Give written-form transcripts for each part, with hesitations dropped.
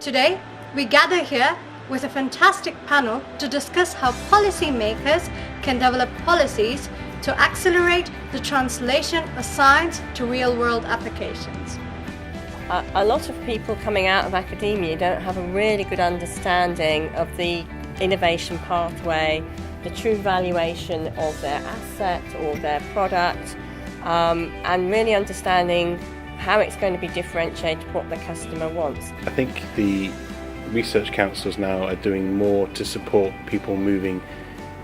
Today, we gather here with a fantastic panel to discuss how policymakers can develop policies to accelerate the translation of science to real-world applications. A lot of people coming out of academia don't have a really good understanding of the innovation pathway, the true valuation of their asset or their product, and really understanding how it's going to be differentiated, what the customer wants. I think the research councils now are doing more to support people moving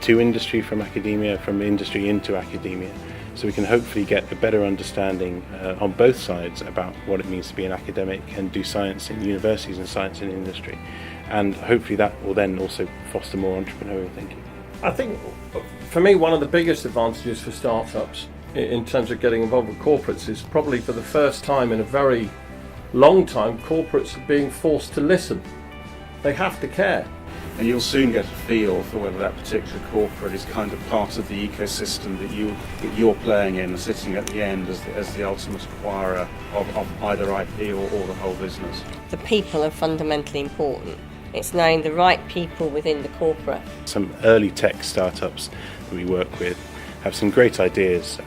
to industry from academia, from industry into academia. So we can hopefully get a better understanding on both sides about what it means to be an academic and do science in universities and science in industry. And hopefully that will then also foster more entrepreneurial thinking. I think, for me, one of the biggest advantages for startups in terms of getting involved with corporates is probably for the first time in a very long time, corporates are being forced to listen. They have to care. And you'll soon get a feel for whether that particular corporate is kind of part of the ecosystem that you're playing in, sitting at the end as the ultimate acquirer of either IP or the whole business. The people are fundamentally important. It's knowing the right people within the corporate. Some early tech startups that we work with have some great ideas,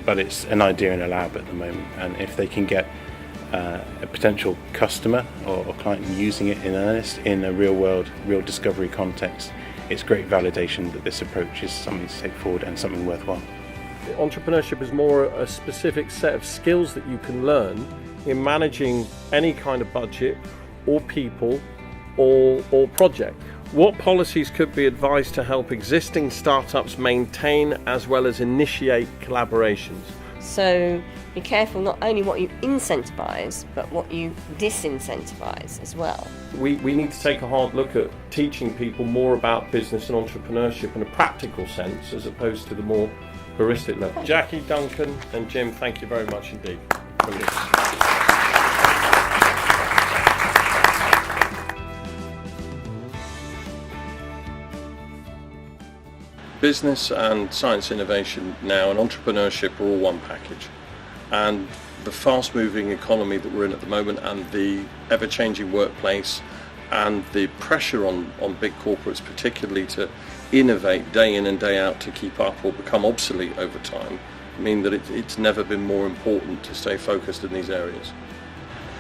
but it's an idea in a lab at the moment, and if they can get a potential customer or client using it in earnest in a real discovery context, it's great validation that this approach is something to take forward and something worthwhile. Entrepreneurship is more a specific set of skills that you can learn in managing any kind of budget or people or project. What policies could be advised to help existing startups maintain as well as initiate collaborations? So be careful not only what you incentivise, but what you disincentivise as well. We need to take a hard look at teaching people more about business and entrepreneurship in a practical sense as opposed to the more heuristic level. Jackie, Duncan and Jim, thank you very much indeed. Brilliant. Business and science innovation now and entrepreneurship are all one package. And the fast-moving economy that we're in at the moment and the ever-changing workplace and the pressure on big corporates particularly to innovate day in and day out to keep up or become obsolete over time mean that it's never been more important to stay focused in these areas.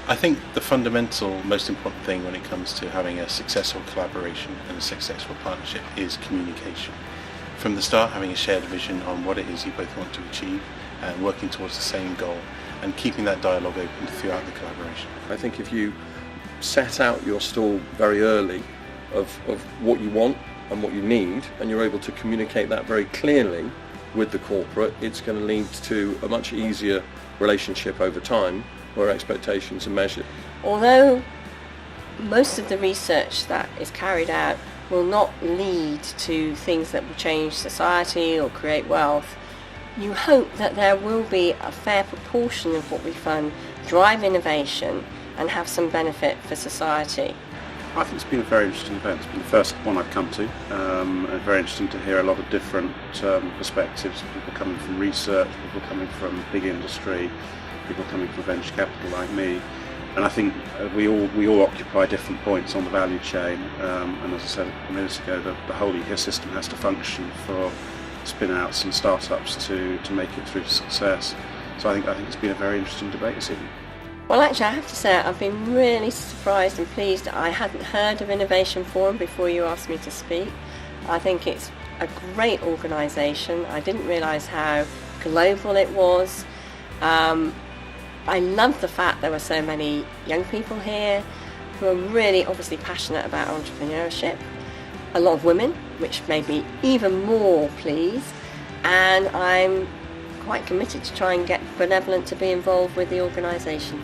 I think the fundamental, most important thing when it comes to having a successful collaboration and a successful partnership is communication. From the start, having a shared vision on what it is you both want to achieve and working towards the same goal and keeping that dialogue open throughout the collaboration. I think if you set out your stall very early of what you want and what you need and you're able to communicate that very clearly with the corporate, it's going to lead to a much easier relationship over time where expectations are measured. Although most of the research that is carried out will not lead to things that will change society or create wealth, you hope that there will be a fair proportion of what we fund drive innovation and have some benefit for society. I think it's been a very interesting event. It's been the first one I've come to. Very interesting to hear a lot of different perspectives, people coming from research, people coming from big industry, people coming from venture capital like me. And I think we all occupy different points on the value chain, and as I said a minute ago, the whole ecosystem has to function for spin-outs and startups to make it through to success. So I think it's been a very interesting debate this evening. Well, actually, I have to say I've been really surprised and pleased that I hadn't heard of Innovation Forum before you asked me to speak. I think it's a great organisation. I didn't realise how global it was. I love the fact there were so many young people here who are really obviously passionate about entrepreneurship. A lot of women, which made me even more pleased, and I'm quite committed to try and get Benevolent to be involved with the organisation.